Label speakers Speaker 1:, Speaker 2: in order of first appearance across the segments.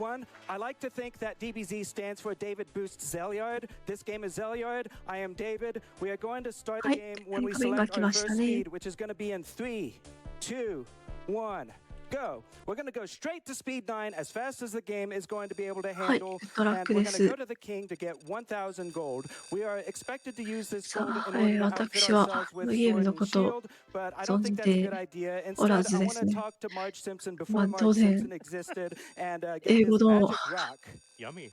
Speaker 1: everyone. I like to think that DBZ stands for David Boost Zelyard. This game is Zelyard. I am David. We are going to start the game when we select our first speed, which is going to be in 3, 2, 1. Go. We're going to go straight to speed 9 as fast as the game is going to be able to handle. And we're going to go to the king to get 1,000 gold. We are expected to use this gold in order to outfit ourselves with sword and shield, but I don't think that's a good idea. Instead, I want to talk to Marge Simpson before Marge Simpson existed and get this magic rock. Yummy.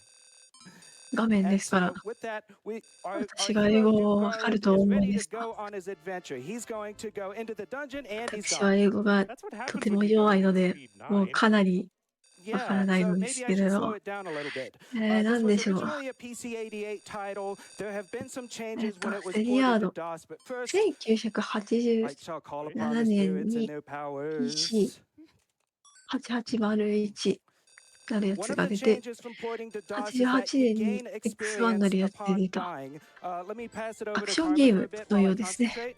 Speaker 2: 画面ですから、私が英語をわかると思うんですが、私は英語がとても弱いので、もうかなりわからないのですけれど、なんでしょう。ゼリアード、1987年に PC8801 なるやつが出て、88年に X1 なるやつで出たアクションゲームのようですね。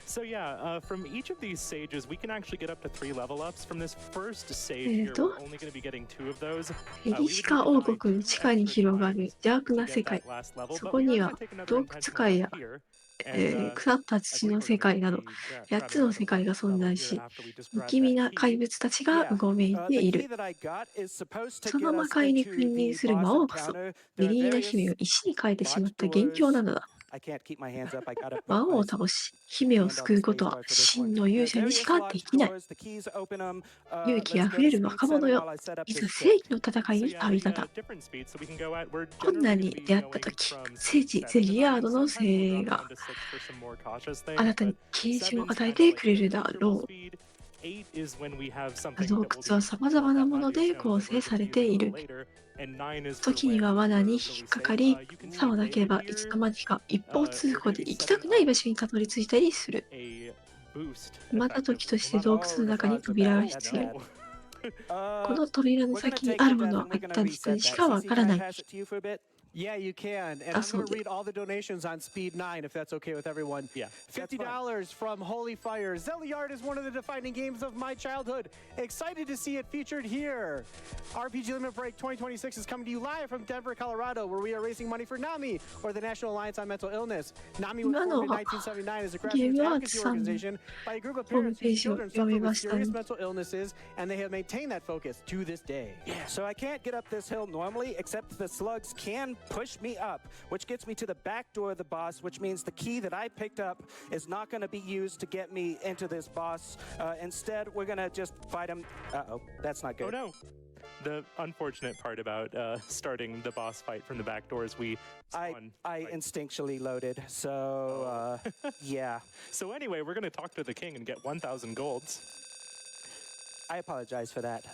Speaker 3: So yeah, from each of these sages, we can actually get up to 3 level ups. From this first sage here, we're only going to be getting 2 of those.
Speaker 2: エリシカ王国の地下に広がる邪悪な世界。そこには洞窟界や腐った土の世界など8つの世界が存在し、不気味な怪物たちがうごめいている。その魔界に君臨する魔王こそ、メリーナ姫を石に変えてしまった元凶なのだ。魔王を倒し、姫を救うことは真の勇者にしかできない。勇気あふれる若者よ、いざ正義の戦いに旅立た。困難に出会ったとき、聖地ゼリアードの精霊があなたに啓示を与えてくれるだろう。洞窟はさまざまなもので構成されている。時には罠に引っかかり、さもなければいつの間にか一方通行で行きたくない場所にたどり着いたりする。また時として洞窟の中に扉が必要。この扉の先にあるものはあった人にしかわからない。
Speaker 4: Yeah, you can. And I'm going to read all the donations on Speed 9, if that's okay with everyone.
Speaker 3: Yeah.
Speaker 4: $50 from Holy Fire. Zelyard is one of the defining games of my childhood. Excited to see it featured here. RPG Limit Break 2026 is coming to you live from Denver, Colorado, where we are raising money for NAMI, or the National Alliance on Mental Illness. NAMI was formed in 1979 as a grassroots advocacy organization by a group of parents whose children suffer with serious mental illnesses, and they have maintained that focus to this day.
Speaker 1: Yeah, so I can't get up this hill normally, except the slugs can push me up, which gets me to the back door of the boss, which means the key that I picked up is not going to be used to get me into this boss. Instead, we're going to just fight him. Uh-oh, that's not good.
Speaker 3: Oh no. The unfortunate part about starting the boss fight from the back door is
Speaker 1: I instinctually loaded, so yeah.
Speaker 3: So anyway, we're going to talk to the king and get 1,000 golds.
Speaker 1: I apologize for that.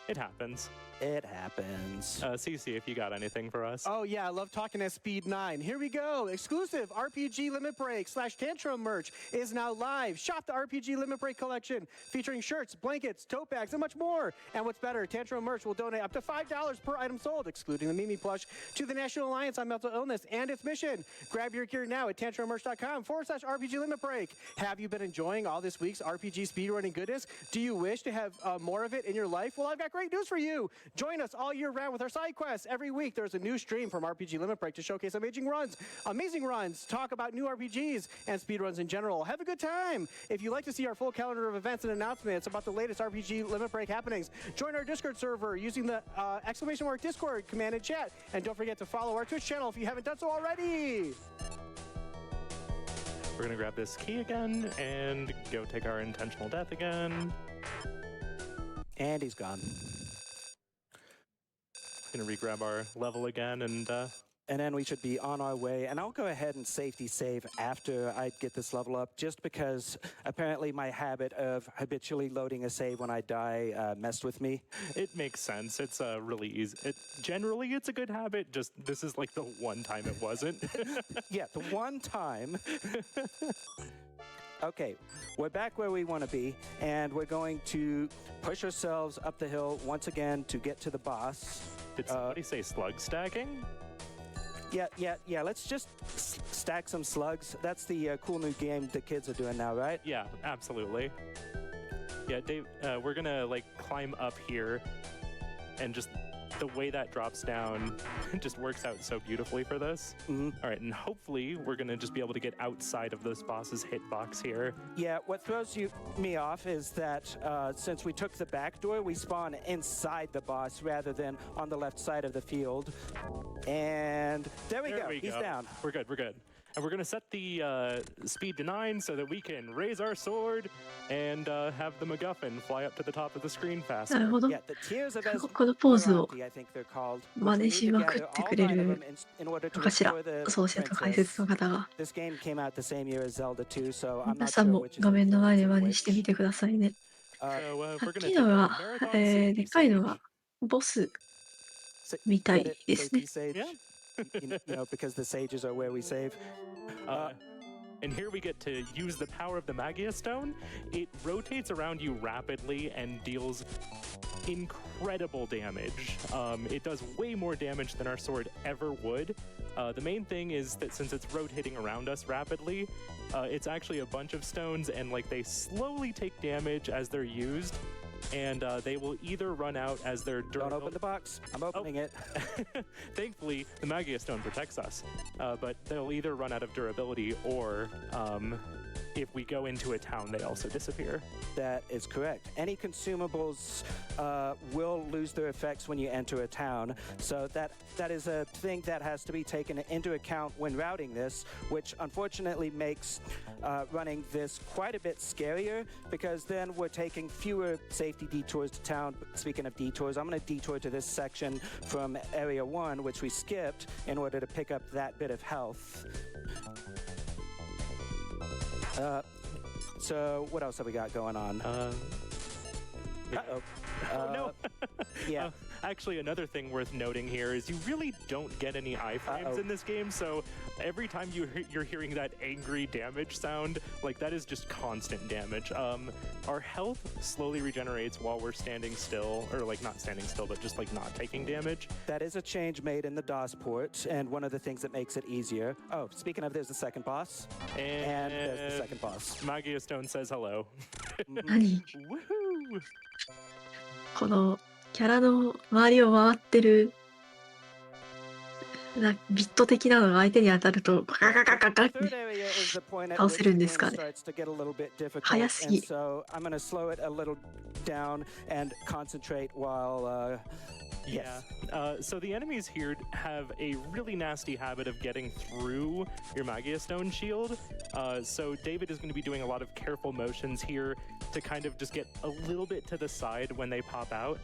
Speaker 3: It happens.
Speaker 1: It happens.
Speaker 3: CC, if you got anything for us.
Speaker 4: Oh yeah, I love talking at Speed 9. Here we go. Exclusive RPG Limit Break / Tantrum merch is now live. Shop the RPG Limit Break collection featuring shirts, blankets, tote bags, and much more. And what's better, Tantrum merch will donate up to $5 per item sold, excluding the Mimi plush, to the National Alliance on Mental Illness and its mission. Grab your gear now at tantrummerch.com / RPG Limit Break. Have you been enjoying all this week's RPG speedrunning goodness? Do you wish to have more of it in your life? Well, I've got great news for you. Join us all year round with our side quests. Every week, there's a new stream from RPG Limit Break to showcase amazing runs, talk about new RPGs and speedruns in general. Have a good time. If you'd like to see our full calendar of events and announcements about the latest RPG Limit Break happenings, join our Discord server using the !Discord command and chat. And don't forget to follow our Twitch channel if you haven't done so already.
Speaker 3: We're going to grab this key again and go take our intentional death again.
Speaker 1: And he's gone.
Speaker 3: Gonna re-grab our level again and
Speaker 1: then we should be on our way. And I'll go ahead and safety save after I get this level up, just because apparently my habit of habitually loading a save when I die messed with me.
Speaker 3: It makes sense. It's really easy. Generally, it's a good habit. Just this is like the one time it wasn't.
Speaker 1: Yeah, the one time. Okay, we're back where we want to be, and we're going to push ourselves up the hill once again to get to the boss.
Speaker 3: Did somebody say slug stacking?
Speaker 1: Yeah. Let's just stack some slugs. That's the cool new game the kids are doing now, right?
Speaker 3: Yeah, absolutely. Yeah, Dave, we're gonna like climb up here and just the way that drops down just works out so beautifully for this. All right, and hopefully we're gonna just be able to get outside of this boss's hitbox here.
Speaker 1: Yeah, what throws me off is that since we took the back door, we spawn inside the boss rather than on the left side of the field. And there we go. He's down.
Speaker 3: We're good, we're good. And we're gonna set the speed to 9 so that we can raise our sword and have the MacGuffin fly up to the top of the screen faster.
Speaker 2: なるほど。
Speaker 1: Yeah, the Tears of
Speaker 2: このポーズを
Speaker 1: Esmeralda, I think they're called.
Speaker 2: 真似しまくってくれるのかしら、奏者と解説の方が。
Speaker 1: This game came out the same year as Zelda 2, so I'm
Speaker 2: 皆
Speaker 1: not
Speaker 2: さん
Speaker 1: sure
Speaker 2: も
Speaker 1: which is
Speaker 2: 画面の前で
Speaker 1: influencing
Speaker 2: 真似してみてくださいね。
Speaker 3: So, we're
Speaker 2: 大
Speaker 3: gonna
Speaker 2: きい
Speaker 3: take
Speaker 2: の
Speaker 3: a
Speaker 2: が、
Speaker 3: marathon
Speaker 2: で
Speaker 3: safety
Speaker 2: かいの
Speaker 3: stage.
Speaker 2: がボス
Speaker 1: which.
Speaker 2: みた
Speaker 1: Get
Speaker 2: い
Speaker 1: it?
Speaker 2: ですね。
Speaker 1: Safety sage?
Speaker 3: Yeah.
Speaker 1: You know, because the sages are where we save.
Speaker 3: And here we get to use the power of the Magia Stone. It rotates around you rapidly and deals incredible damage. It does way more damage than our sword ever would. The main thing is that since it's rotating around us rapidly, it's actually a bunch of stones, and like they slowly take damage as they're used. And they will either run out as their
Speaker 1: Don't open the box. I'm opening it.
Speaker 3: Thankfully, the Magia Stone protects us, but they'll either run out of durability or if we go into a town, they also disappear.
Speaker 1: That is correct. Any consumables will lose their effects when you enter a town. So that is a thing that has to be taken into account when routing this, which unfortunately makes running this quite a bit scarier, because then we're taking fewer safety detours to town. Speaking of detours, I'm going to detour to this section from Area 1, which we skipped, in order to pick up that bit of health. So what else have we got going on? Uh-oh.
Speaker 3: Oh, no.
Speaker 1: Yeah.
Speaker 3: Actually, another thing worth noting here is you really don't get any iframes in this game, so every time you're hearing that angry damage sound, like that is just constant damage. Our health slowly regenerates while we're standing still, or like not standing still, but just like not taking damage.
Speaker 1: That is a change made in the DOS port, and one of the things that makes it easier. Oh, speaking of, there's the second boss. And there's the second boss.
Speaker 3: Magia Stone says hello.
Speaker 2: 何
Speaker 3: Woohoo!
Speaker 2: このキャラの周りを回ってるビット的なのが相手に当たるとガガガガガって
Speaker 1: Third area is the point at
Speaker 2: 倒
Speaker 1: which
Speaker 2: せ
Speaker 1: the
Speaker 2: るんで
Speaker 1: game
Speaker 2: すかね。
Speaker 1: starts to get a little bit difficult,
Speaker 2: 早すぎ。
Speaker 1: and so I'm going to slow it a little down and concentrate while
Speaker 3: Yeah. So the enemies here have a really nasty habit of getting through your Magia Stone shield. So David is going to be doing a lot of careful motions here to kind of just get a little bit to the side when they pop out.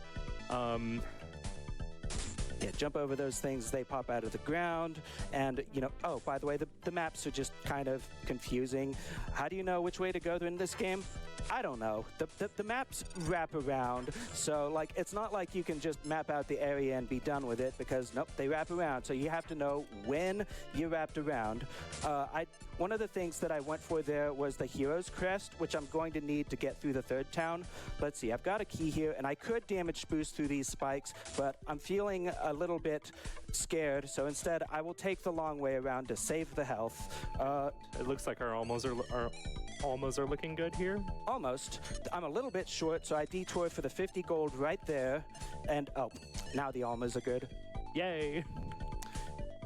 Speaker 1: Yeah, jump over those things, they pop out of the ground. And, you know, oh, by the way, the maps are just kind of confusing. How do you know which way to go in this game? I don't know. The maps wrap around, so like it's not like you can just map out the area and be done with it, because nope, they wrap around. So you have to know when you're wrapped around. One of the things that I went for there was the Hero's Crest, which I'm going to need to get through the third town. Let's see, I've got a key here, and I could damage boost through these spikes, but I'm feeling a little bit scared, so instead I will take the long way around to save the health.
Speaker 3: It looks like our almos are looking good here.
Speaker 1: Almost. I'm a little bit short, so I detour for the 50 gold right there. And, oh, now the almas are good.
Speaker 3: Yay!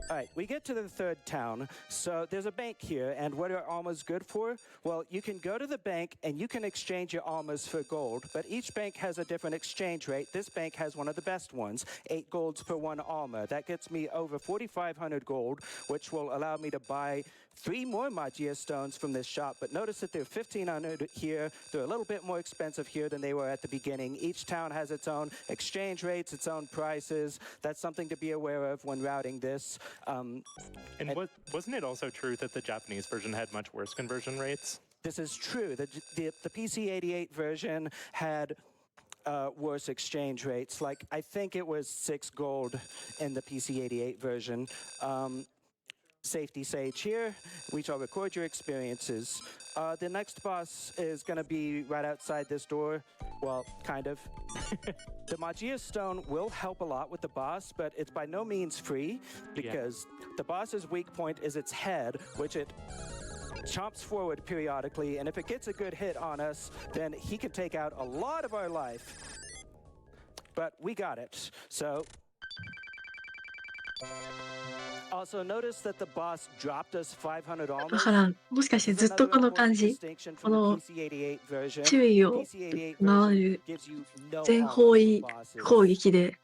Speaker 1: All right, we get to the third town. So there's a bank here, and what are almas good for? Well, you can go to the bank and you can exchange your almas for gold, but each bank has a different exchange rate. This bank has one of the best ones, 8 golds per 1 alma. That gets me over 4,500 gold, which will allow me to buy 3 more Magia Stones from this shop, but notice that they're 1,500 here. They're a little bit more expensive here than they were at the beginning. Each town has its own exchange rates, its own prices. That's something to be aware of when routing this.
Speaker 3: Wasn't it also true that the Japanese version had much worse conversion rates?
Speaker 1: This is true. The PC88 version had worse exchange rates. Like, I think it was 6 gold in the PC88 version. Safety Sage here. We shall record your experiences. The next boss is going to be right outside this door. Well, kind of. The Magia Stone will help a lot with the boss, but it's by no means free, because the boss's weak point is its head, which it chomps forward periodically, and if it gets a good hit on us, then he can take out a lot of our life. but we got it. So also notice that the boss dropped us 500
Speaker 2: だ
Speaker 1: almost.
Speaker 2: からもしかして
Speaker 1: This
Speaker 2: ず
Speaker 1: is
Speaker 2: っと
Speaker 1: another
Speaker 2: この
Speaker 1: important
Speaker 2: 感じ、
Speaker 1: distinction
Speaker 2: こ
Speaker 1: from
Speaker 2: の
Speaker 1: the PC88 version.
Speaker 2: 周囲
Speaker 1: The
Speaker 2: を
Speaker 1: PC88
Speaker 2: 回
Speaker 1: version
Speaker 2: る
Speaker 1: gives you no
Speaker 2: 全
Speaker 1: armor
Speaker 2: 方
Speaker 1: for
Speaker 2: 位
Speaker 1: bosses.
Speaker 2: 攻撃で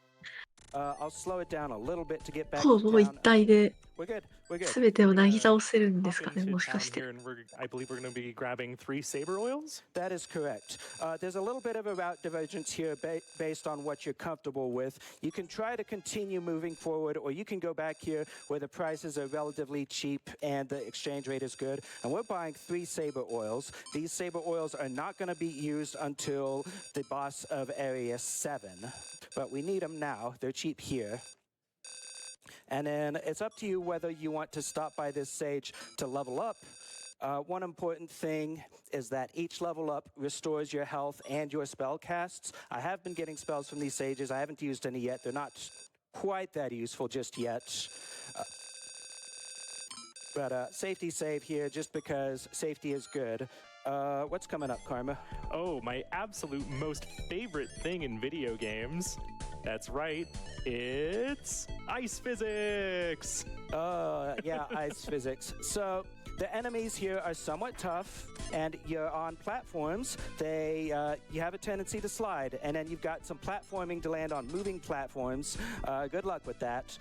Speaker 1: I'll slow it down a little bit to get back
Speaker 2: ほ
Speaker 1: to
Speaker 2: ぼ一
Speaker 1: town.
Speaker 2: 体で
Speaker 1: We're good. We're good.
Speaker 2: 全てをなぎ倒せるんで
Speaker 3: Hop
Speaker 2: すかね、
Speaker 3: into
Speaker 2: もしか
Speaker 3: town
Speaker 2: して。
Speaker 3: here, and I believe we're going to be grabbing 3 saber oils.
Speaker 1: That is correct. There's a little bit of a route divergence here based on what you're comfortable with. You can try to continue moving forward, or you can go back here where the prices are relatively cheap and the exchange rate is good. And we're buying 3 saber oils. These saber oils are not going to be used until the boss of Area 7, but we need them now. They're cheap here. And then it's up to you whether you want to stop by this sage to level up. One important thing is that each level up restores your health and your spell casts. I have been getting spells from these sages. I haven't used any yet. They're not quite that useful just yet. But safety save here just because safety is good. What's coming up, Karma?
Speaker 3: Oh, my absolute most favorite thing in video games. That's right, it's ice physics!
Speaker 1: Yeah, ice physics. So the enemies here are somewhat tough, and you're on platforms. You have a tendency to slide, and then you've got some platforming to land on moving platforms. Good luck with that.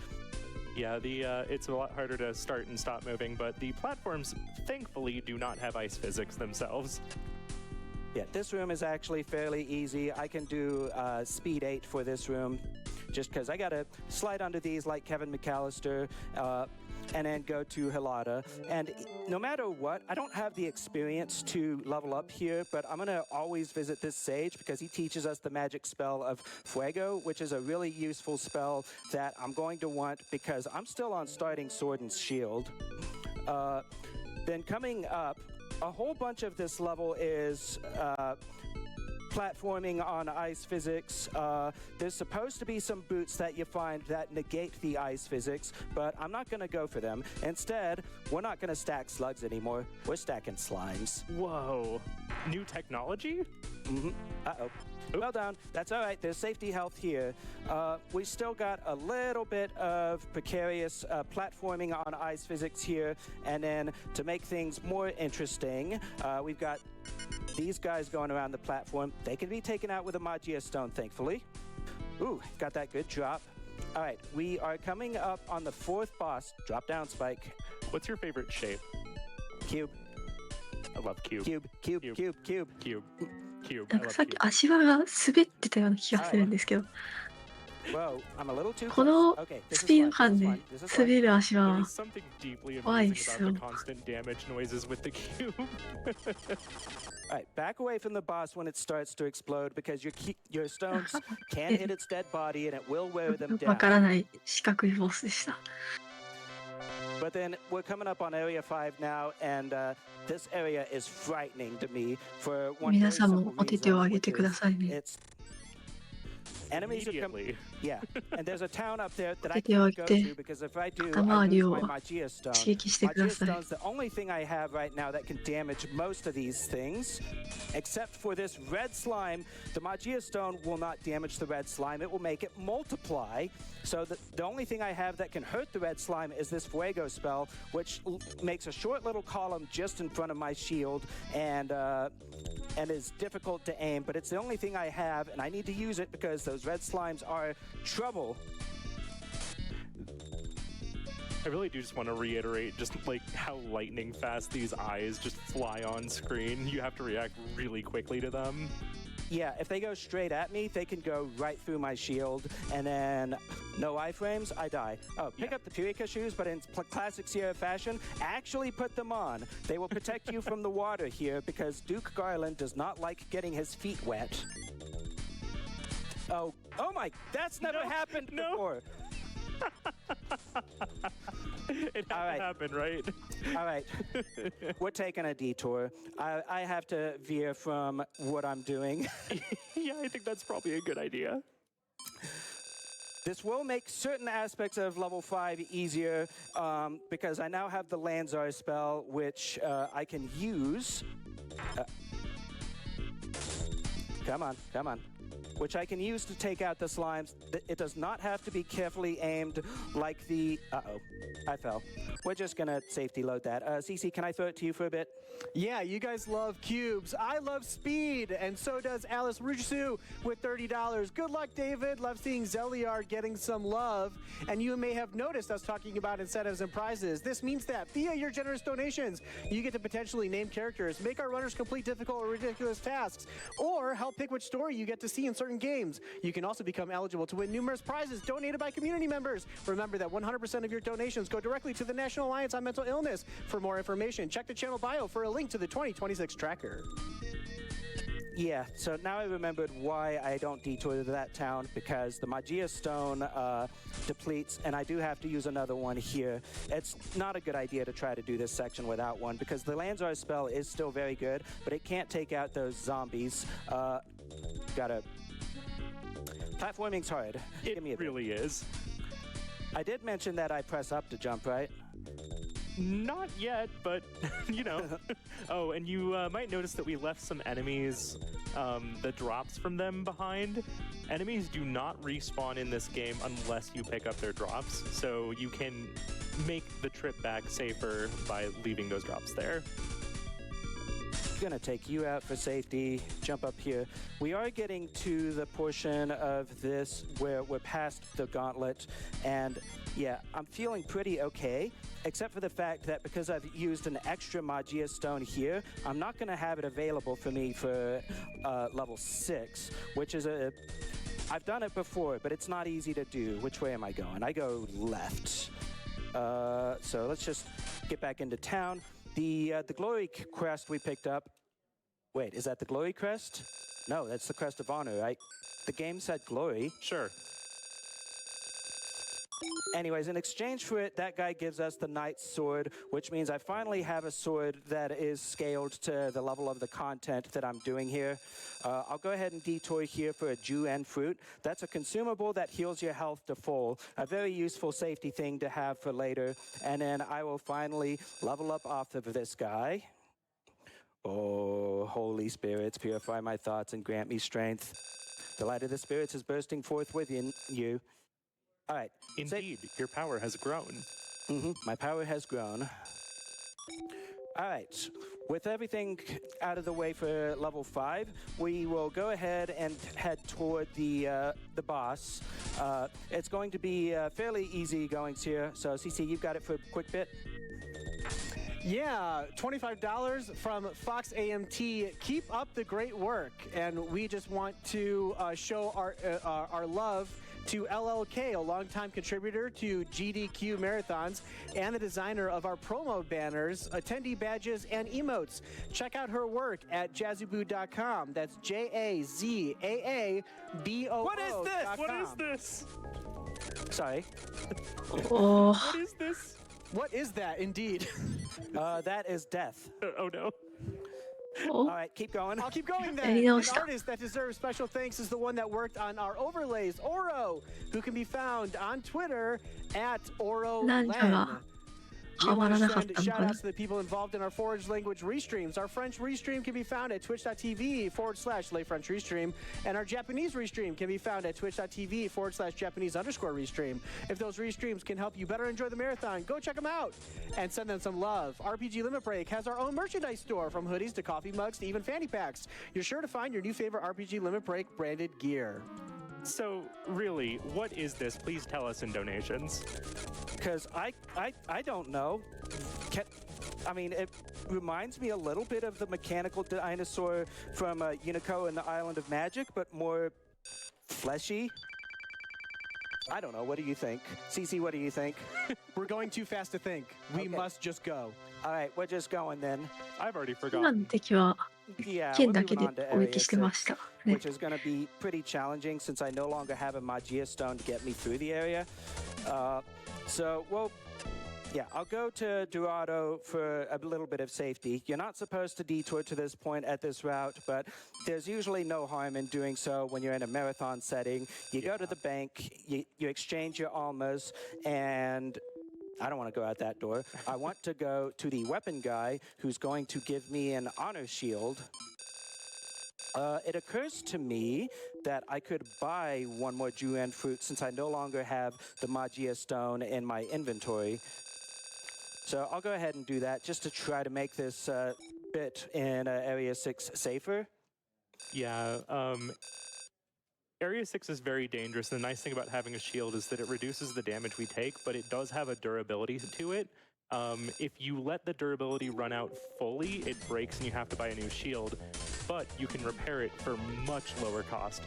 Speaker 3: Yeah, it's a lot harder to start and stop moving, but the platforms thankfully do not have ice physics themselves.
Speaker 1: Yeah, this room is actually fairly easy. I can do speed 8 for this room, just because I gotta slide under these like Kevin McAllister, and then go to Hilada. And no matter what, I don't have the experience to level up here, but I'm gonna always visit this sage because he teaches us the magic spell of Fuego, which is a really useful spell that I'm going to want because I'm still on starting Sword and Shield. Then coming up, a whole bunch of this level is platforming on ice physics. There's supposed to be some boots that you find that negate the ice physics, but I'm not going to go for them. Instead, we're not going to stack slugs anymore. We're stacking slimes.
Speaker 3: Whoa, new technology?
Speaker 1: Mm-hmm. Uh-oh. Well done. That's all right. There's safety health here. We still got a little bit of precarious platforming on ice physics here. And then to make things more interesting, we've got these guys going around the platform. They can be taken out with a Magia Stone, thankfully. Ooh, got that good drop. All right, we are coming up on the 4th boss. Drop down, Spike.
Speaker 3: What's your favorite shape?
Speaker 1: Cube.
Speaker 3: I love cube.
Speaker 1: Cube. Cube.
Speaker 3: Cube.
Speaker 1: Cube. Cube.
Speaker 3: Cube. Cube.
Speaker 2: な
Speaker 3: I
Speaker 2: んか
Speaker 3: love
Speaker 2: さっき
Speaker 3: cube.
Speaker 2: 足場が滑ってたような気がするんですけど、
Speaker 1: Whoa, I'm a little too
Speaker 2: こ
Speaker 1: close.
Speaker 2: の
Speaker 1: Okay, this
Speaker 2: ス
Speaker 1: is
Speaker 2: ピー
Speaker 1: fine.
Speaker 2: ド感
Speaker 1: This is
Speaker 2: で
Speaker 1: fine. This is fine.
Speaker 2: 滑る足場
Speaker 3: There
Speaker 2: は
Speaker 3: is something deeply
Speaker 2: Why
Speaker 3: amusing about the
Speaker 2: so?
Speaker 3: constant damage noises with the cube.
Speaker 1: All right, back away from the boss when it starts to explode because your stones can hit its dead body and it will wear them
Speaker 2: わから
Speaker 1: down.
Speaker 2: ない四角いボスでした。
Speaker 1: But then we're coming up on Area 5 now, and this area is frightening to me for one
Speaker 2: 皆
Speaker 1: very
Speaker 2: さん
Speaker 1: simple
Speaker 2: もお手手を
Speaker 1: reason,
Speaker 2: 挙げ
Speaker 1: which
Speaker 2: てくだ
Speaker 1: is
Speaker 2: さいね。
Speaker 1: it's enemies are coming.
Speaker 3: Immediately.
Speaker 1: Yeah, and there's a town up there that I
Speaker 2: 手手を
Speaker 1: can't
Speaker 2: 挙
Speaker 1: go
Speaker 2: げて
Speaker 1: to because if I do,
Speaker 2: 肩
Speaker 1: I
Speaker 2: 周り
Speaker 1: lose
Speaker 2: を
Speaker 1: my Magia Stone.
Speaker 2: 刺激してくだ
Speaker 1: Magia
Speaker 2: さい。
Speaker 1: Stone's the only thing I have right now that can damage most of these things, except for this red slime. The Magia Stone will not damage the red slime. It will make it multiply. So the only thing I have that can hurt the red slime is this Fuego spell, which makes a short little column just in front of my shield and is difficult to aim. But it's the only thing I have, and I need to use it because those red slimes are trouble.
Speaker 3: I really do just want to reiterate just like how lightning fast these eyes just fly on screen. You have to react really quickly to them.
Speaker 1: Yeah, if they go straight at me, they can go right through my shield, and then no iframes, I die. Oh, pick up the Purika shoes, but in classic Sierra fashion, actually put them on. They will protect you from the water here because Duke Garland does not like getting his feet wet. Oh my, that's never happened before.
Speaker 3: It had to happen, right?
Speaker 1: All right, we're taking a detour. I have to veer from what I'm doing.
Speaker 3: Yeah, I think that's probably a good idea.
Speaker 1: This will make certain aspects of level 5 easier because I now have the Lanzar spell, which I can use. Come on, come on. which I can use to take out the slimes. It does not have to be carefully aimed like the... Uh-oh, I fell. We're just gonna safety load that. CC, can I throw it to you for a bit?
Speaker 4: Yeah, you guys love cubes. I love speed, and so does Alice Rujisu with $30. Good luck, David. Love seeing Zeliard getting some love. And you may have noticed us talking about incentives and prizes. This means that via your generous donations, you get to potentially name characters, make our runners complete difficult or ridiculous tasks, or help pick which story you get to see in certain games. You can also become eligible to win numerous prizes donated by community members. Remember that 100% of your donations go directly to the National Alliance on Mental Illness. For more information, check the channel bio for a link to the 2026 tracker.
Speaker 1: Yeah, so now I remembered why I don't detour to that town, because the Magia Stone depletes, and I do have to use another one here. It's not a good idea to try to do this section without one, because the Lanzar spell is still very good, but it can't take out those zombies. Gotta... Platforming's hard.
Speaker 3: It really is.
Speaker 1: I did mention that I press up to jump, right?
Speaker 3: Not yet, but, you know. Oh, and you might notice that we left some enemies, the drops from them behind. Enemies do not respawn in this game unless you pick up their drops, so you can make the trip back safer by leaving those drops there.
Speaker 1: Gonna take you out for safety, jump up here. We are getting to the portion of this where we're past the gauntlet, and yeah, I'm feeling pretty okay, except for the fact that because I've used an extra Magia Stone here, I'm not gonna have it available for me for level 6, which is I've done it before, but it's not easy to do. Which way am I going? I go left. So let's just get back into town. The glory crest we picked up. Wait, is that the glory crest? No, that's the crest of honor, right? The game said glory.
Speaker 3: Sure.
Speaker 1: Anyways, in exchange for it, that guy gives us the knight's sword, which means I finally have a sword that is scaled to the level of the content that I'm doing here. I'll go ahead and detour here for a Jew and fruit. That's a consumable that heals your health to full, a very useful safety thing to have for later. And then I will finally level up off of this guy. Oh, Holy Spirits, purify my thoughts and grant me strength. The light of the spirits is bursting forth within you. All right.
Speaker 3: Indeed, your power has grown.
Speaker 1: My power has grown. All right. With everything out of the way for level 5, we will go ahead and head toward the boss. It's going to be fairly easy goings here. So, CC, you've got it for a quick bit.
Speaker 4: Yeah, $25 from Fox AMT. Keep up the great work, and we just want to show our love to LLK, a longtime contributor to GDQ Marathons and the designer of our promo banners, attendee badges, and emotes. Check out her work at jazzaboo.com. That's JAZAABOO.
Speaker 1: What is this?
Speaker 3: What is this?
Speaker 1: Sorry.
Speaker 2: Oh,
Speaker 3: What is this?
Speaker 4: What is that, indeed?
Speaker 1: That is death.
Speaker 3: Oh no.
Speaker 1: All
Speaker 2: oh,
Speaker 1: right, keep going.
Speaker 4: I'll keep going then.
Speaker 2: Any
Speaker 4: An
Speaker 2: else?
Speaker 4: artist that deserves special thanks is the one that worked on our overlays, Oro, who can be found on Twitter at OroLen.
Speaker 2: なんかが
Speaker 4: We
Speaker 2: はま
Speaker 4: want
Speaker 2: ら
Speaker 4: to
Speaker 2: なかっ
Speaker 4: send
Speaker 2: たの
Speaker 4: shout
Speaker 2: かな
Speaker 4: outs to the people involved in our Forge language restreams. Our French restream can be found at twitch.tv/LeFrenchRestream, and our Japanese restream can be found at twitch.tv/Japanese_restream. If those restreams can help you better enjoy the marathon, go check them out and send them some love. RPG Limit Break has our own merchandise store, from hoodies to coffee mugs to even fanny packs. You're sure to find your new favorite RPG Limit Break branded gear.
Speaker 3: So, really, what is this? Please tell us in donations.
Speaker 1: Because I don't know. I mean, it reminds me a little bit of the mechanical dinosaur from Unico and the Island of Magic, but more fleshy. I don't know. What do you think? CC, what do you think?
Speaker 4: We're going too fast to think. We
Speaker 1: Okay.
Speaker 4: must just go.
Speaker 1: All right, we're just going then.
Speaker 3: I've already
Speaker 2: 今
Speaker 3: forgotten.
Speaker 2: の敵は
Speaker 1: Yeah,
Speaker 2: 剣
Speaker 1: we're
Speaker 2: だけ
Speaker 1: moving
Speaker 2: で
Speaker 1: on to
Speaker 2: 攻
Speaker 1: area
Speaker 2: 撃してま
Speaker 1: 6,
Speaker 2: した。ね
Speaker 1: which is going to be pretty challenging since I no longer have a Magia Stone to get me through the area. Yeah, I'll go to Dorado for a little bit of safety. You're not supposed to detour to this point at this route, but there's usually no harm in doing so when you're in a marathon setting. You go to the bank, you exchange your almas, and I don't want to go out that door. I want to go to the weapon guy who's going to give me an honor shield. It occurs to me that I could buy one more Juan fruit since I no longer have the Magia stone in my inventory. So I'll go ahead and do that just to try to make this bit in Area 6 safer.
Speaker 3: Yeah, Area 6 is very dangerous. The nice thing about having a shield is that it reduces the damage we take, but it does have a durability to it. If you let the durability run out fully, it breaks and you have to buy a new shield, but you can repair it for much lower cost.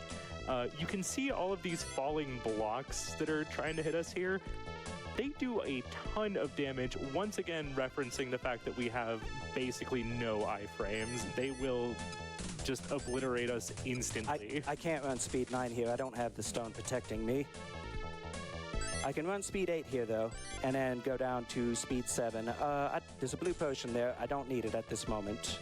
Speaker 3: You can see all of these falling blocks that are trying to hit us here. They do a ton of damage, once again referencing the fact that we have basically no iframes. They will just obliterate us instantly.
Speaker 1: I can't run speed 9 here. I don't have the stone protecting me. I can run speed 8 here, though, and then go down to speed 7. There's a blue potion there. I don't need it at this moment.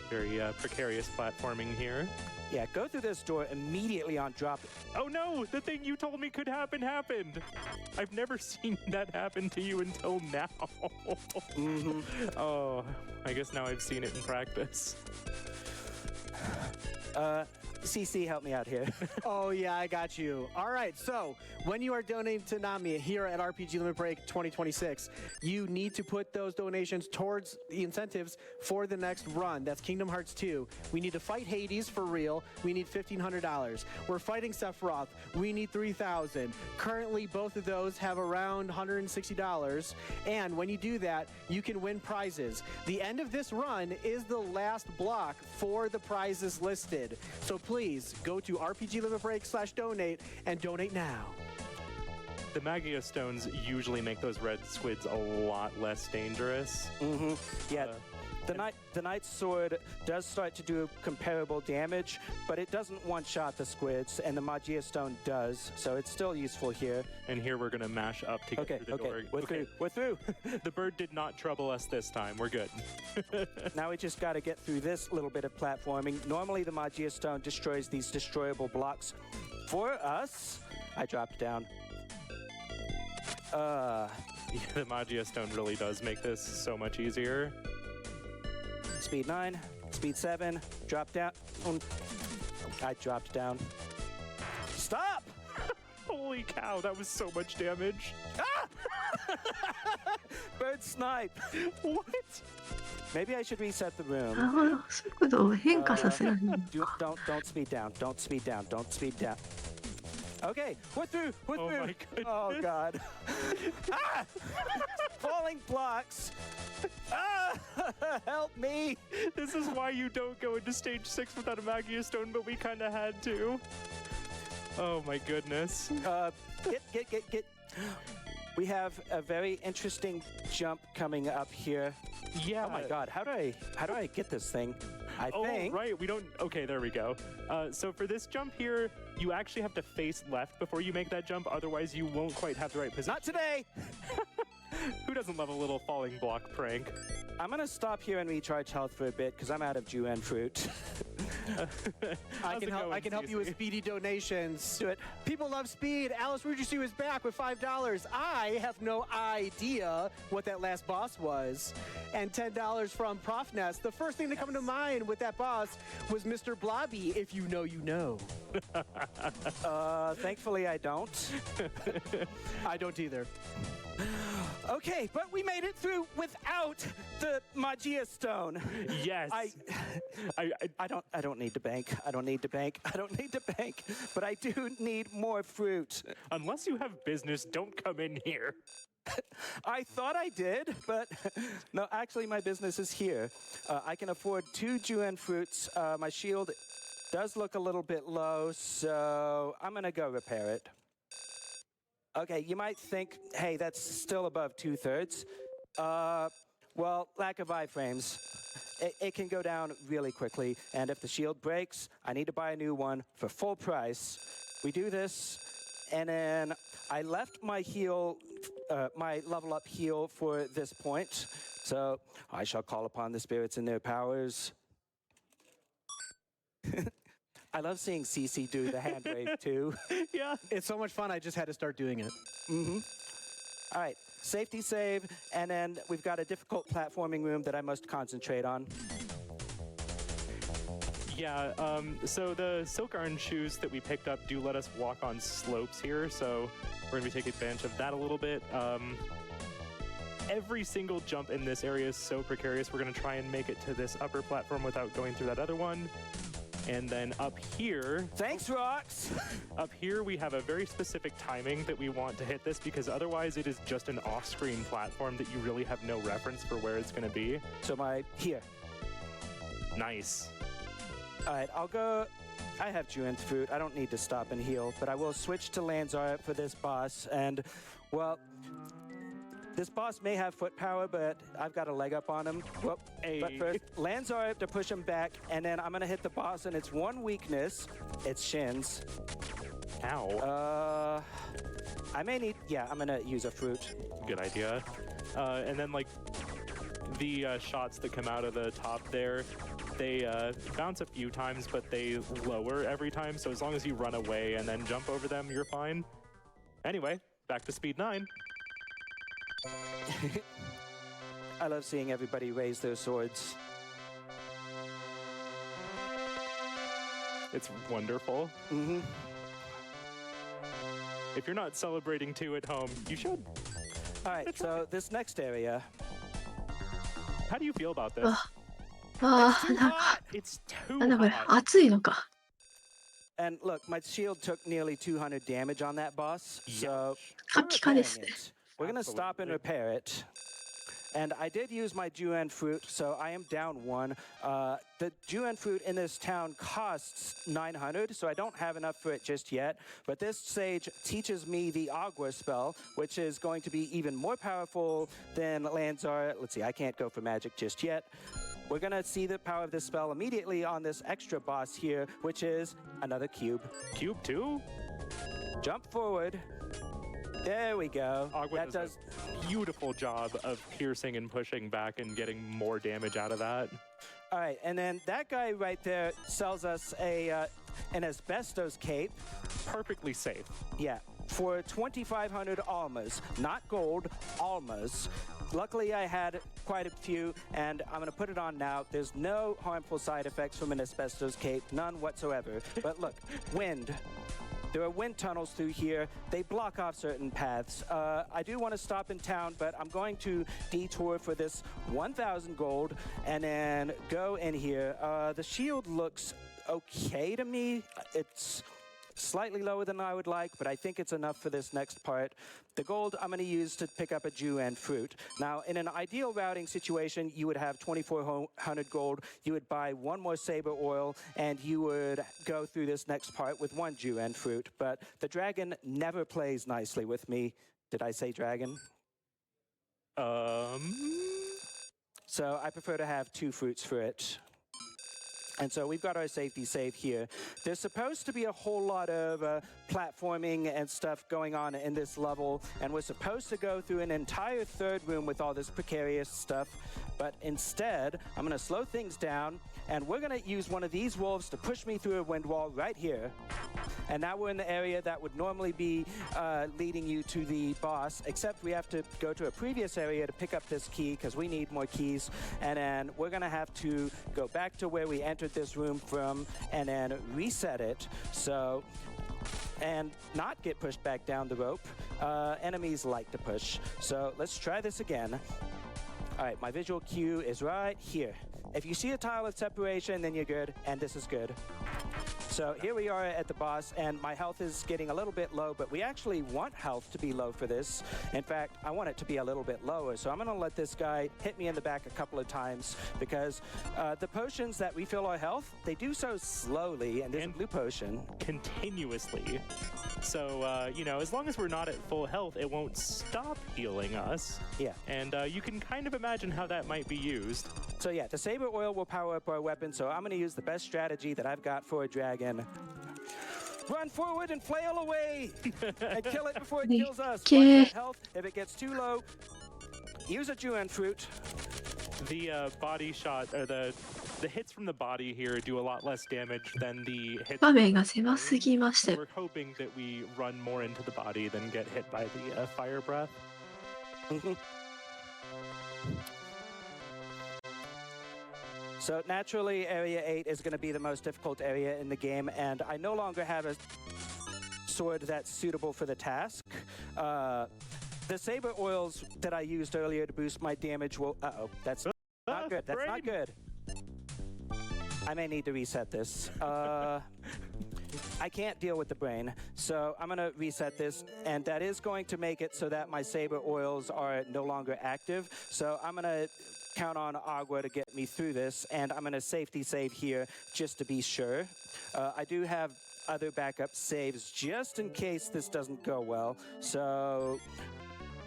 Speaker 3: Very precarious platforming here.
Speaker 1: Yeah, go through this door immediately on drop.
Speaker 3: Oh no, the thing you told me could happen happened. I've never seen that happen to you until now. Oh, I guess now I've seen it in practice.
Speaker 1: CC, help me out here.
Speaker 4: Oh, yeah, I got you. All right, so when you are donating to Nami here at RPG Limit Break 2026, you need to put those donations towards the incentives for the next run. That's Kingdom Hearts 2. We need to fight Hades for real. We need $1,500. We're fighting Sephiroth. We need $3,000. Currently, both of those have around $160. And when you do that, you can win prizes. The end of this run is the last block for the prizes listed. So please go to RPG Limit Break /donate and donate now.
Speaker 3: The Magia stones usually make those red squids a lot less dangerous.
Speaker 1: Yeah, the Knight's Sword does start to do comparable damage, but it doesn't one-shot the squids, and the Magia Stone does, so it's still useful here.
Speaker 3: And here we're gonna mash up to get through the door.
Speaker 1: We're through.
Speaker 3: The bird did not trouble us this time. We're good.
Speaker 1: Now we just got to get through this little bit of platforming. Normally the Magia Stone destroys these destroyable blocks for us. I dropped down.
Speaker 3: Yeah, the Magia stone really does make this so much easier.
Speaker 1: Speed 9, speed 7, drop down. I dropped down. Stop!
Speaker 3: Holy cow, that was so much damage.
Speaker 1: Ah! Bird snipe.
Speaker 3: What?
Speaker 1: Maybe I should reset the room.
Speaker 2: 速度を変化させられるのか。
Speaker 1: Don't speed down. Don't speed down. Don't speed down. Okay, we're through. We're
Speaker 3: Oh
Speaker 1: through.
Speaker 3: my goodness.
Speaker 1: Oh God. Ah! Falling blocks. Ah! Help me.
Speaker 3: This is why you don't go into stage 6 without a Magia stone, but we kind of had to. Oh my goodness.
Speaker 1: Get. We have a very interesting jump coming up here.
Speaker 3: Yeah.
Speaker 1: Oh my God, how do I get this thing? I think.
Speaker 3: Right, we don't, okay, there we go. So for this jump here, you actually have to face left before you make that jump, otherwise you won't quite have the right position.
Speaker 1: Not today!
Speaker 3: Who doesn't love a little falling block prank?
Speaker 1: I'm gonna stop here and recharge health for a bit because I'm out of Juan fruit.
Speaker 4: I can help you with speedy donations.
Speaker 1: Do it.
Speaker 4: People love speed. Alice Rugersu is back with $5. I have no idea what that last boss was. And $10 from Profnest. The first thing to come to mind with that boss was Mr. Blobby. If you know, you know.
Speaker 1: Thankfully I don't.
Speaker 4: I don't either.
Speaker 1: Okay, but we made it through without the Magia stone.
Speaker 3: Yes.
Speaker 1: I don't need to bank. I don't need to bank. I don't need to bank. But I do need more fruit.
Speaker 3: Unless you have business, don't come in here.
Speaker 1: I thought I did, but no, actually my business is here. I can afford 2 Juan fruits. My shield does look a little bit low, so I'm gonna go repair it. Okay, you might think, hey, that's still above 2/3. Well, lack of iframes. It can go down really quickly, and if the shield breaks, I need to buy a new one for full price. We do this, and then I left my heal, my level up heal for this point, so I shall call upon the spirits and their powers. I love seeing CC do the hand wave too.
Speaker 4: Yeah, it's so much fun. I just had to start doing it.
Speaker 1: All right, safety save, and then we've got a difficult platforming room that I must concentrate on.
Speaker 3: Yeah, so the silk iron shoes that we picked up do let us walk on slopes here, so we're going to be taking advantage of that a little bit. Every single jump in this area is so precarious. We're going to try and make it to this upper platform without going through that other one. And then up here...
Speaker 1: Thanks, Rocks!
Speaker 3: Up here, we have a very specific timing that we want to hit this, because otherwise it is just an off-screen platform that you really have no reference for where it's going to be.
Speaker 1: So here.
Speaker 3: Nice.
Speaker 1: All right, I'll go... I have Juan's fruit. I don't need to stop and heal, but I will switch to Lanzar for this boss. And, well... This boss may have foot power, but I've got a leg up on him. Whoop. But first, Lanzar to push him back, and then I'm going to hit the boss, and it's one weakness. It's shins.
Speaker 3: Ow.
Speaker 1: I may need... Yeah, I'm going to use a fruit.
Speaker 3: Good idea. And then, like, the shots that come out of the top there, they bounce a few times, but they lower every time. So as long as you run away and then jump over them, you're fine. Anyway, back to speed 9.
Speaker 1: I love seeing everybody raise their swords.
Speaker 3: It's wonderful.
Speaker 1: Mm-hmm.
Speaker 3: If you're not celebrating 2 at home, you should.
Speaker 1: All right, so this next area.
Speaker 3: How do you feel about this? It's too
Speaker 2: なんだこれ、
Speaker 3: hot.
Speaker 2: 暑いのか。
Speaker 1: And look, my shield took nearly 200 damage on that boss. So
Speaker 2: カピカですね。
Speaker 1: we're going to stop and repair it. And I did use my Juan fruit, so I am down 1. The Juan fruit in this town costs 900, so I don't have enough for it just yet. But this sage teaches me the Agua spell, which is going to be even more powerful than Lanzar. Let's see, I can't go for magic just yet. We're going to see the power of this spell immediately on this extra boss here, which is another cube.
Speaker 3: Cube 2?
Speaker 1: Jump forward. There we go.
Speaker 3: Agua
Speaker 1: That
Speaker 3: does a beautiful job of piercing and pushing back and getting more damage out of that.
Speaker 1: All right, and then that guy right there sells us an asbestos cape.
Speaker 3: Perfectly safe.
Speaker 1: Yeah, for 2,500 almas, not gold, almas. Luckily, I had quite a few, and I'm going to put it on now. There's no harmful side effects from an asbestos cape, none whatsoever. But look, wind. There are wind tunnels through here. They block off certain paths. I do want to stop in town, but I'm going to detour for this 1,000 gold and then go in here. The shield looks okay to me. It's slightly lower than I would like, but I think it's enough for this next part. The gold I'm going to use to pick up a Juan fruit. Now, in an ideal routing situation, you would have 2,400 gold. You would buy 1 more saber oil, and you would go through this next part with 1 Juan fruit. But the dragon never plays nicely with me. Did I say dragon? So I prefer to have 2 fruits for it. And so we've got our safety save here. There's supposed to be a whole lot of platforming and stuff going on in this level, and we're supposed to go through an entire 3rd room with all this precarious stuff. But instead, I'm going to slow things down, and we're going to use one of these wolves to push me through a wind wall right here. And now we're in the area that would normally be leading you to the boss, except we have to go to a previous area to pick up this key because we need more keys. And then we're going to have to go back to where we entered this room from and then reset it. So, and not get pushed back down the rope. Enemies like to push. So let's try this again. All right, my visual cue is right here. If you see a tile of separation, then you're good, and this is good. So here we are at the boss, and my health is getting a little bit low, but we actually want health to be low for this. In fact, I want it to be a little bit lower, so I'm going to let this guy hit me in the back a couple of times, because the potions that refill our health, they do so slowly, and there's a blue potion.
Speaker 3: Continuously. So, you know, as long as we're not at full health, it won't stop healing us.
Speaker 1: Yeah.
Speaker 3: And you can kind of imagine how that might be used.
Speaker 1: So yeah, the saber oil will power up our weapon, so I'm going to use the best strategy that I've got for a dragon. Run forward and flail away! And kill it before it kills us. Watch that health. If it gets too low, use a Juan fruit.
Speaker 3: The body shot, or the hits from the body here do a lot less damage than the hits.
Speaker 2: 場面が狭すぎましたよ。
Speaker 3: We're hoping that we run more into the body than get hit by the fire breath.
Speaker 1: So naturally, Area 8 is going to be the most difficult area in the game, and I no longer have a sword that's suitable for the task. The saber oils that I used earlier to boost my damage will... Uh-oh, that's not good. That's not good. I may need to reset this. I can't deal with the brain, so I'm going to reset this, and that is going to make it so that my saber oils are no longer active. So I'm going to count on Agua to get me through this, and I'm going to safety save here just to be sure. I do have other backup saves just in case this doesn't go well. So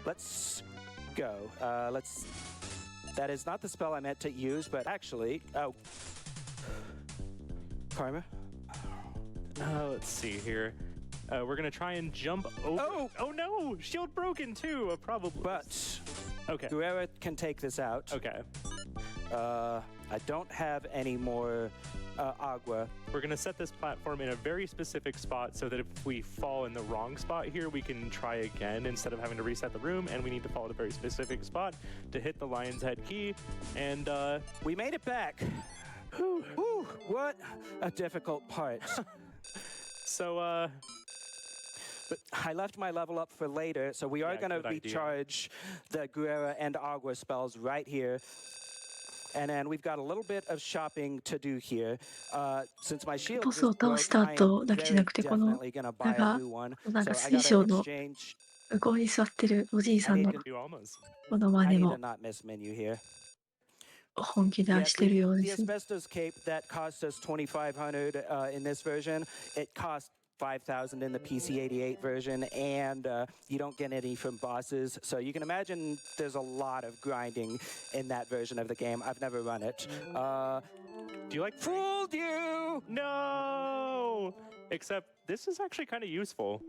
Speaker 1: let's go. That is not the spell I meant to use, but actually, oh. Karma?
Speaker 3: Let's see here. We're gonna try and jump over. Oh no! Shield broken too. Probably.
Speaker 1: But
Speaker 3: okay.
Speaker 1: Whoever can take this out.
Speaker 3: Okay.
Speaker 1: I don't have any more Agua.
Speaker 3: We're gonna set this platform in a very specific spot so that if we fall in the wrong spot here, we can try again instead of having to reset the room. And we need to fall at a very specific spot to hit the lion's head key. And
Speaker 1: we made it back. Whew, what a difficult part.
Speaker 3: So,
Speaker 1: but I left my level up for later, so we are going to recharge the Guerra and Agua spells right here. And then we've got a little bit of shopping to do here. Since my shield is broke, I am very definitely going to buy a new one. So I got to exchange.
Speaker 2: 向こうに座ってるおじいさんの
Speaker 3: do almost.
Speaker 2: モノマ
Speaker 1: I
Speaker 2: ネ
Speaker 1: need
Speaker 2: も
Speaker 1: to not miss menu here.
Speaker 2: 本気出してるよう
Speaker 1: The
Speaker 2: です。
Speaker 1: asbestos cape that cost us 2,500 in this version, it cost 5,000 in the PC88 version, and you don't get any from bosses. So you can imagine there's a lot of grinding in that version of the game. I've never run it.
Speaker 3: Do you like?
Speaker 1: Fooled you!
Speaker 3: No! Except this is actually kind of useful.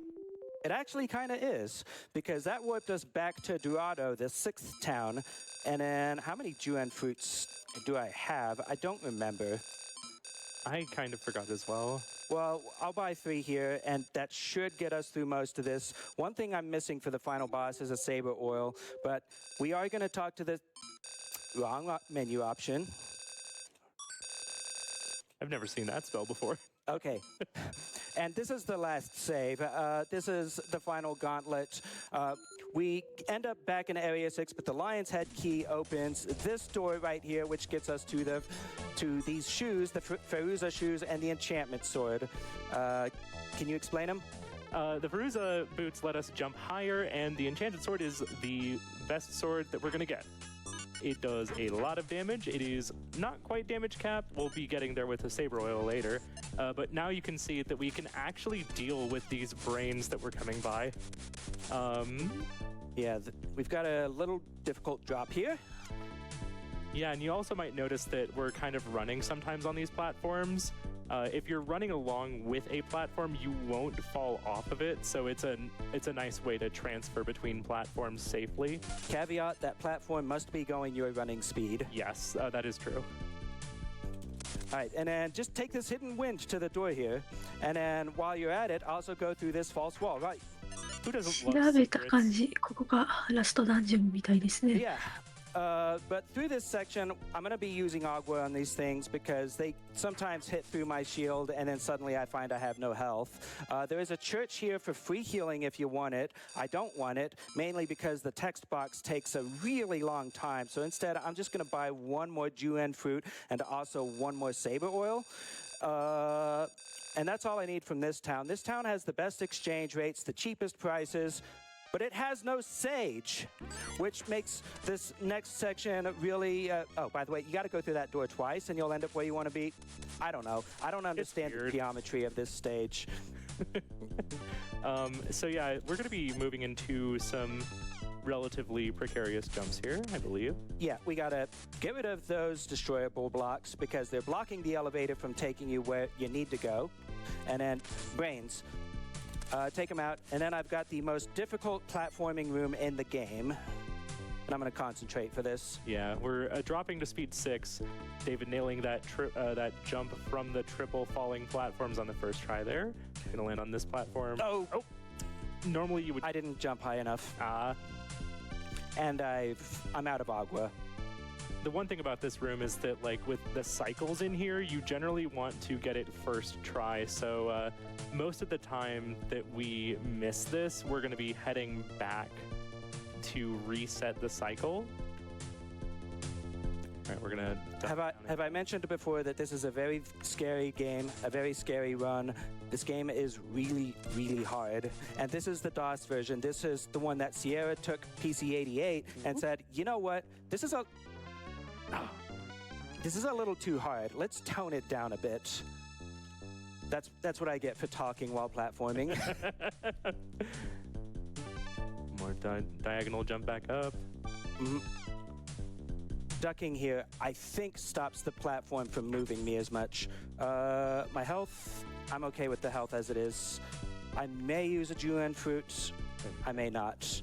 Speaker 1: It actually kind of is, because that warped us back to Dorado, the 6th town. And then how many Juan fruits do I have? I don't remember.
Speaker 3: I kind of forgot as well.
Speaker 1: Well, I'll buy 3 here, and that should get us through most of this. One thing I'm missing for the final boss is a saber oil, but we are going to talk to the wrong menu option.
Speaker 3: I've never seen that spell before.
Speaker 1: Okay. And this is the last save. This is the final gauntlet. We end up back in Area 6, but the Lion's Head key opens this door right here, which gets us to these shoes, the Feruza shoes and the enchantment sword. Can you explain them?
Speaker 3: The Feruza boots let us jump higher, and the enchanted sword is the best sword that we're going to get. It does a lot of damage. It is not quite damage cap. We'll be getting there with the saber oil later. But now you can see that we can actually deal with these brains that were coming by.
Speaker 1: Yeah, we've got a little difficult drop here.
Speaker 3: Yeah, and you also might notice that we're kind of running sometimes on these platforms. If you're running along with a platform, you won't fall off of it, so it's a nice way to transfer between platforms safely.
Speaker 1: Caveat, that platform must be going your running speed.
Speaker 3: Yes, that is true.
Speaker 1: All right, and then just take this hidden winch to the door here, and then while you're at it, also go through this false wall, right?
Speaker 3: Who doesn't
Speaker 2: 調
Speaker 3: love
Speaker 2: べた感
Speaker 3: secrets?
Speaker 2: じ、ここがラストダンジョンみたいですね。
Speaker 1: Yeah. But through this section, I'm going to be using Agua on these things because they sometimes hit through my shield and then suddenly I find I have no health. There is a church here for free healing if you want it. I don't want it, mainly because the text box takes a really long time. So instead, I'm just going to buy 1 more Juan fruit and also 1 more saber oil. And that's all I need from this town. This town has the best exchange rates, the cheapest prices, but it has no sage, which makes this next section really... oh, by the way, you got to go through that door twice, and you'll end up where you want to be. I don't know. I don't understand the geometry of this stage.
Speaker 3: So yeah, we're going to be moving into some relatively precarious jumps here, I believe.
Speaker 1: Yeah, we got to get rid of those destroyable blocks because they're blocking the elevator from taking you where you need to go. And then brains. Take them out, and then I've got the most difficult platforming room in the game, and I'm going to concentrate for this.
Speaker 3: Yeah, we're dropping to speed 6. David nailing that jump from the triple falling platforms on the first try there. Gonna land on this platform.
Speaker 1: Oh!
Speaker 3: Normally you would...
Speaker 1: I didn't jump high enough. And I'm out of Agua.
Speaker 3: the one thing about this room is that, like, with the cycles in here, you generally want to get it first try. So most of the time that we miss this, we're going to be heading back to reset the cycle. All right, we're gonna.
Speaker 1: Have I mentioned before that this is a very scary game, a very scary run? This game is really, really hard. And this is the DOS version. This is the one that Sierra took PC88 and said, you know what? This is a little too hard. Let's tone it down a bit. That's what I get for talking while platforming.
Speaker 3: More diagonal jump back up.
Speaker 1: Ducking here, I think, stops the platform from moving me as much. My health, I'm okay with the health as it is. I may use a Julian fruit. I may not.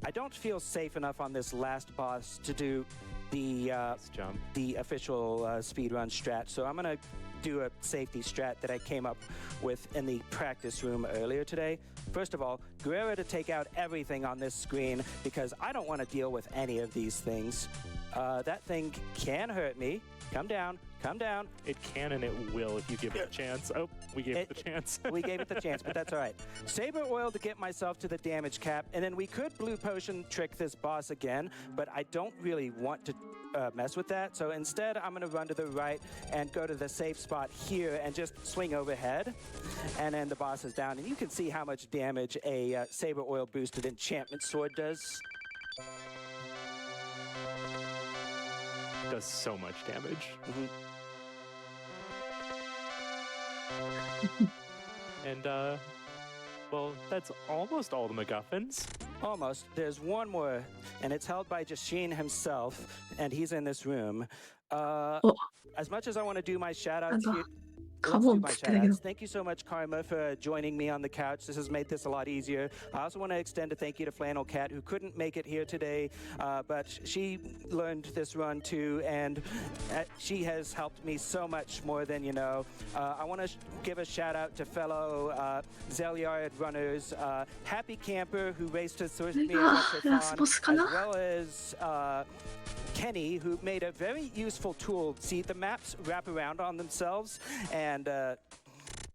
Speaker 1: I don't feel safe enough on this last boss to do the official speedrun strat, so I'm gonna do a safety strat that I came up with in the practice room earlier today. First of all, Guerrero to take out everything on this screen because I don't want to deal with any of these things. That thing can hurt me. Come down, come down.
Speaker 3: It can and it will if you give it a chance. Oh, we gave it the chance.
Speaker 1: We gave it the chance, but that's all right. Saber oil to get myself to the damage cap, and then we could blue potion trick this boss again, but I don't really want to mess with that. So instead, I'm going to run to the right and go to the safe spot here and just swing overhead. And then the boss is down. And you can see how much damage a Saber Oil boosted enchantment sword does.
Speaker 3: Does so much damage. And, well, that's almost all the MacGuffins.
Speaker 1: Almost. There's one more, and it's held by Jashin himself, and he's in this room. As much as I want to do my shout-outs here, thank you so much, Karma, for joining me on the couch. This has made this a lot easier. I also want to extend a thank you to Flannel Cat, who couldn't make it here today, but she learned this run too, and she has helped me so much more than you know. I want to give a shout out to fellow Zeliard runners, Happy Camper, who raced us with me as well as Kenny, who made a very useful tool. See, the maps wrap around on themselves,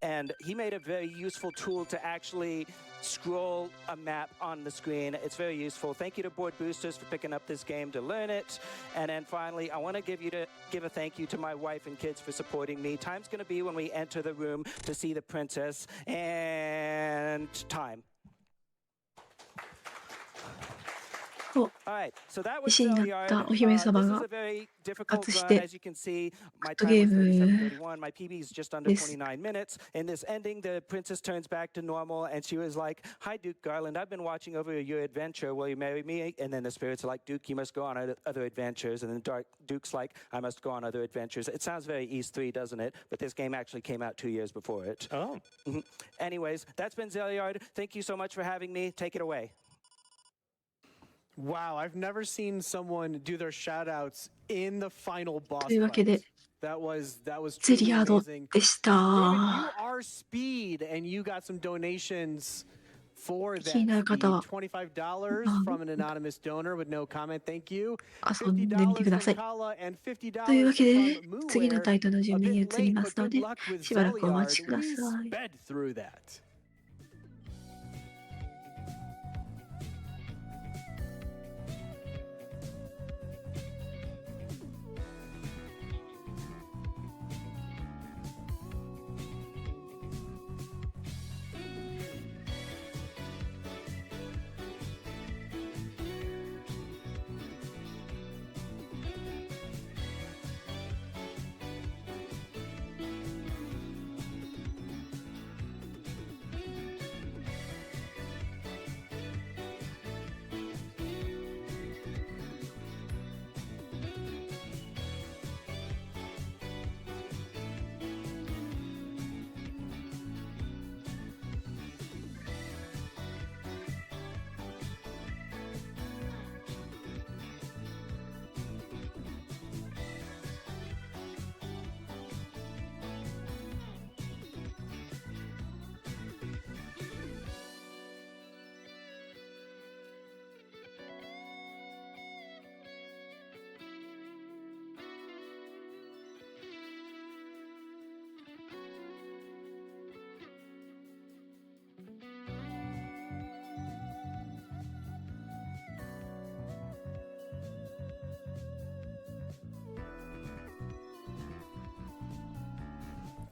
Speaker 1: and he made a very useful tool to actually scroll a map on the screen. It's very useful. Thank you to Board Boosters for picking up this game to learn it. And then finally, I want to give a thank you to my wife and kids for supporting me. Time's going to be when we enter the room to see the princess, and time.
Speaker 2: 自信になったお姫様が復活してグッドゲームです。
Speaker 1: In this ending, the princess turns back to normal, and she was like, "Hi, Duke Garland. I've been watching over your adventure. Will you marry me?" And then the spirits are like, "Duke, you must go on other adventures." And then Duke's like, "I must go on other adventures." It sounds very East 3, doesn't it? But this game actually came out 2 years before it.
Speaker 3: Oh.
Speaker 1: Anyways, that's been Zeliard. Thank you so much for having me. Take it away.
Speaker 4: Wow, I've never seen someone do their shout-outs in the final boss
Speaker 2: というわけで、
Speaker 4: That was
Speaker 2: ゼリ
Speaker 4: truly
Speaker 2: アード
Speaker 4: amazing.
Speaker 2: でし
Speaker 4: David, you
Speaker 2: た。
Speaker 4: are speed, and you got some donations for that
Speaker 2: 気になる方は、
Speaker 4: speed. $25 from an anonymous donor with no comment. Thank you.
Speaker 2: 遊んでみてください。
Speaker 4: Kala and $50
Speaker 2: というわけでね、
Speaker 4: from
Speaker 2: 次の
Speaker 4: Moonware.
Speaker 2: タイトルの準備に
Speaker 4: A
Speaker 2: 移
Speaker 4: bit
Speaker 2: り
Speaker 4: late,
Speaker 2: ま
Speaker 4: but
Speaker 2: すの
Speaker 4: good
Speaker 2: で、
Speaker 4: luck with
Speaker 2: しばらくお待ち
Speaker 4: Zeliard.
Speaker 2: くだ
Speaker 4: We
Speaker 2: さい。
Speaker 4: sped through that.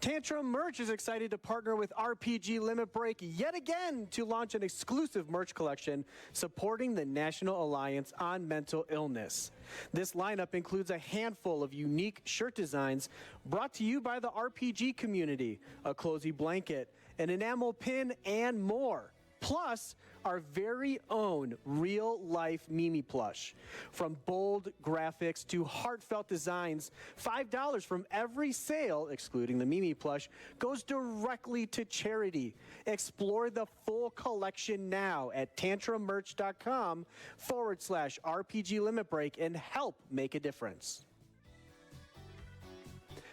Speaker 4: Tantrum Merch is excited to partner with RPG Limit Break yet again to launch an exclusive merch collection supporting the National Alliance on Mental Illness. This lineup includes a handful of unique shirt designs brought to you by the RPG community, a cozy blanket, an enamel pin, and more. Plus, our very own real-life Mimi plush. From bold graphics to heartfelt designs, $5 from every sale, excluding the Mimi plush, goes directly to charity. Explore the full collection now at tantrummerch.com/RPG Limit Break and help make a difference.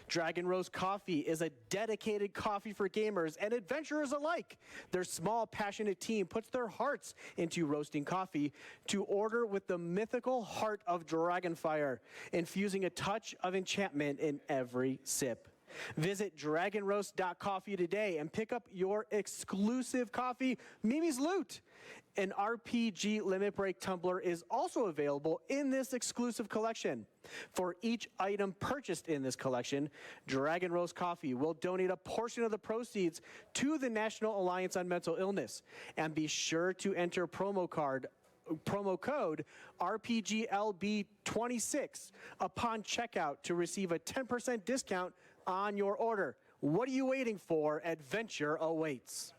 Speaker 4: Dragon Roast Coffee is a dedicated coffee for gamers and adventurers alike. Their small, passionate team puts their hearts into roasting coffee to order with the mythical heart of Dragonfire, infusing a touch of enchantment in every sip. Visit dragonroast.coffee today and pick up your exclusive coffee, Mimi's Loot. An RPG Limit Break tumbler is also available in this exclusive collection. For each item purchased in this collection, Dragon Roast Coffee will donate a portion of the proceeds to the National Alliance on Mental Illness. And be sure to enter promo code RPGLB26 upon checkout to receive a 10% discount on your order. What are you waiting for? Adventure awaits.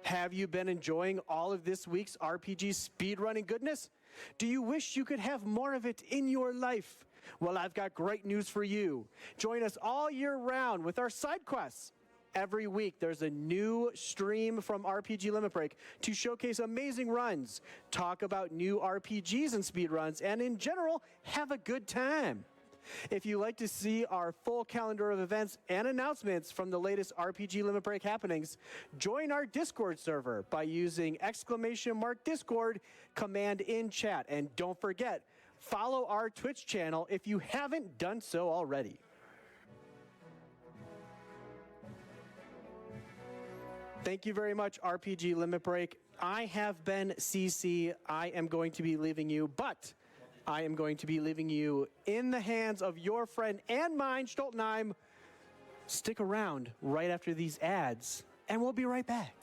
Speaker 4: Have you been enjoying all of this week's RPG speedrunning goodness? Do you wish you could have more of it in your life? Well, I've got great news for you. Join us all year round with our side quests. Every week, there's a new stream from RPG Limit Break to showcase amazing runs, talk about new RPGs and speedruns, and in general, have a good time. If you'd like to see our full calendar of events and announcements from the latest RPG Limit Break happenings, join our Discord server by using !Discord command in chat. And don't forget, follow our Twitch channel if you haven't done so already. Thank you very much, RPG Limit Break. I have been CC. I am going to be leaving you, but I am going to be leaving you in the hands of your friend and mine, Stoltenheim. Stick around right after these ads, and we'll be right back.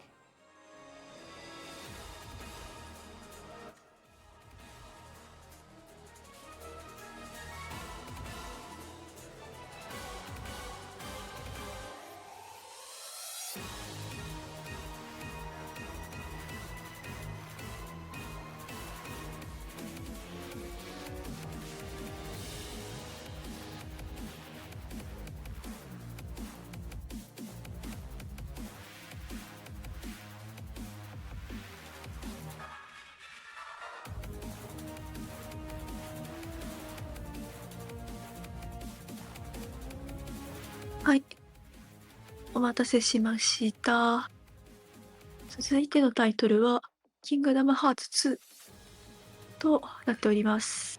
Speaker 2: はい。お待たせしました。続いてのタイトルは、キングダムハーツ2となっております。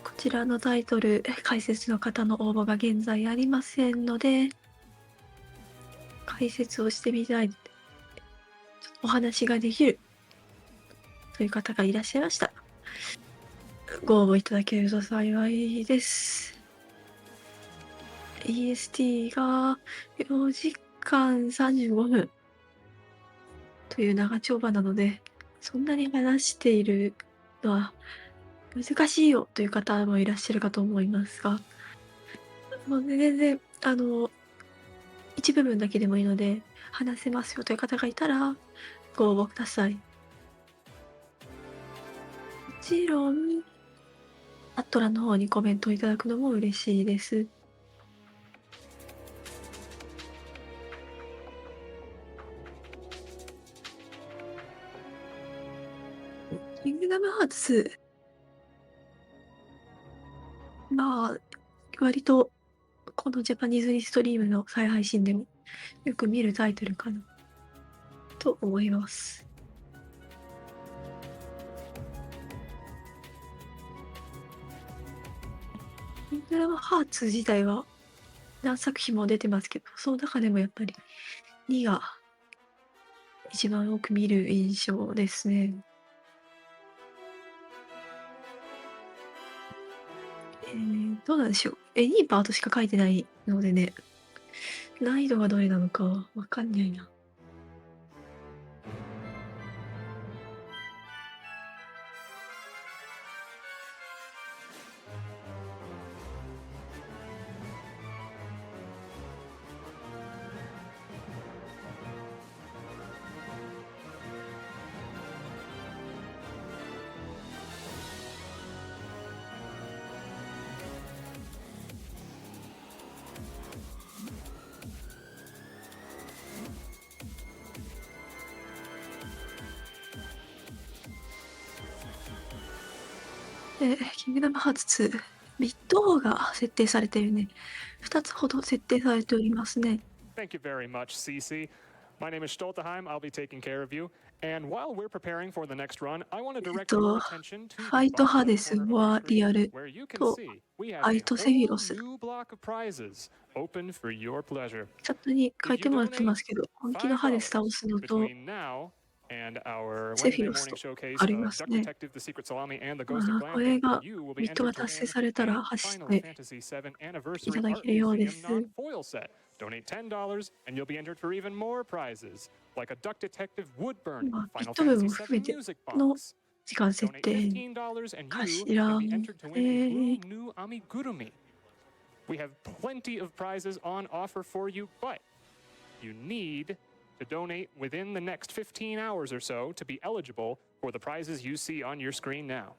Speaker 2: こちらのタイトル、解説の方の応募が現在ありませんので、解説をしてみたい、お話ができるという方がいらっしゃいました。ご応募いただけると幸いです。EST が4時間35分という長丁場なので、そんなに話しているのは難しいよという方もいらっしゃるかと思いますが、もうね、全然一部分だけでもいいので話せますよという方がいたらご応募ください。もちろんアットラの方にコメントをいただくのも嬉しいです。キングダムハーツ2、まあ、割とこのジャパニーズリストリームの再配信でもよく見るタイトルかなと思います。キングダムハーツ自体は何作品も出てますけど、その中でもやっぱり2が一番多く見る印象ですね。どうなんでしょう。いいパートしか書いてないのでね、難易度がどれなのかわかんないな。キングダムハーツ2、ビット王が設定されているね。2つほど設定されておりますね。
Speaker 3: Thank you very much, Cece. My name is Stolteheim. I'll be taking care of you. And while we're preparing for the next run, I want to direct your attention to
Speaker 2: フ
Speaker 3: the
Speaker 2: ァイト
Speaker 3: bottom
Speaker 2: ハデ
Speaker 3: left
Speaker 2: ス
Speaker 3: corner of
Speaker 2: は
Speaker 3: your
Speaker 2: リ
Speaker 3: screen,
Speaker 2: アル
Speaker 3: where you can
Speaker 2: と
Speaker 3: see we
Speaker 2: フ
Speaker 3: have
Speaker 2: ァ
Speaker 3: a
Speaker 2: イトセフィ
Speaker 3: whole
Speaker 2: ロス。
Speaker 3: new block of prizes open for your pleasure.
Speaker 2: チャットに書
Speaker 3: If
Speaker 2: いて
Speaker 3: you
Speaker 2: もらってま
Speaker 3: donate
Speaker 2: すけど、本気のハデス倒すのと
Speaker 3: between now and our
Speaker 2: セフィ
Speaker 3: Wednesday
Speaker 2: ロス
Speaker 3: morning
Speaker 2: と
Speaker 3: showcase
Speaker 2: あり
Speaker 3: of
Speaker 2: ます
Speaker 3: Duck
Speaker 2: ね。
Speaker 3: Detective, The Secret Salami, and The Ghost of
Speaker 2: これ
Speaker 3: Glamping,
Speaker 2: が
Speaker 3: you will be
Speaker 2: ビット
Speaker 3: entered
Speaker 2: が
Speaker 3: to
Speaker 2: 達成
Speaker 3: win
Speaker 2: されたら
Speaker 3: a
Speaker 2: 走っ
Speaker 3: Final
Speaker 2: て
Speaker 3: Fantasy VII
Speaker 2: い
Speaker 3: Anniversary
Speaker 2: ただ
Speaker 3: Art
Speaker 2: けるようで
Speaker 3: Museum
Speaker 2: す。
Speaker 3: non-foil set. Donate $10 and you'll be entered for even more prizes, like a Duck Detective wood burning
Speaker 2: ビッ
Speaker 3: Final
Speaker 2: ト部
Speaker 3: Fantasy
Speaker 2: も含め
Speaker 3: VII
Speaker 2: て
Speaker 3: music
Speaker 2: の
Speaker 3: box.
Speaker 2: 時間設
Speaker 3: Donate
Speaker 2: 定、
Speaker 3: $15 and you
Speaker 2: 頭
Speaker 3: can be entered to win a blue new amigurumi. We have plenty of prizes on offer for you, but you need to donate within the next 15 hours or so to be eligible for the prizes you see on your screen now.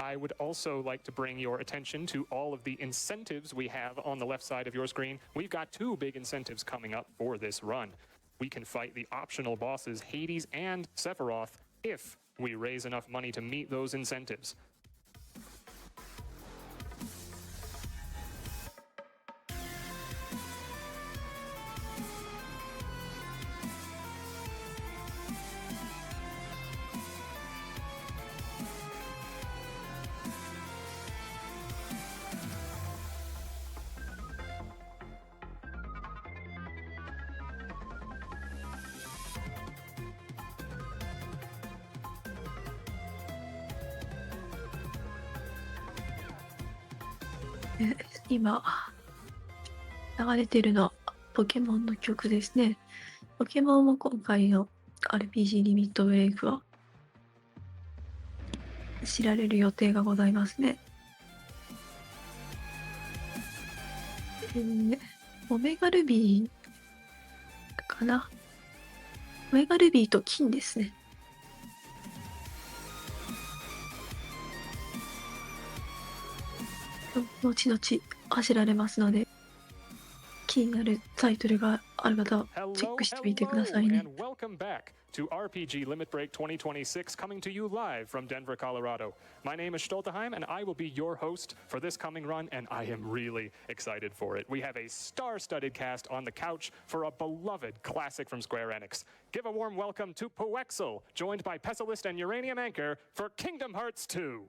Speaker 3: I would also like to bring your attention to all of the incentives we have on the left side of your screen. We've got two big incentives coming up for this run. We can fight the optional bosses Hades and Sephiroth if we raise enough money to meet those incentives. .
Speaker 2: 今流れてるのはポケモンの曲ですね。ポケモンも今回の RPG リミットブレイクは知られる予定がございますね。オメガルビーかな。オメガルビーと金ですね。後々走られますので、気になるタイトルがある方はチェックしてみてくださいね。
Speaker 3: and welcome back to RPG Limit Break 2026, coming to you live from Denver, Colorado. My name is Stolteheim, and I will be your host for this coming run, and I am really excited for it. We have a star-studded cast on the couch for a beloved classic from Square Enix. Give a warm welcome to Poexel, joined by Pessilist and Uranium Anchor for Kingdom Hearts 2.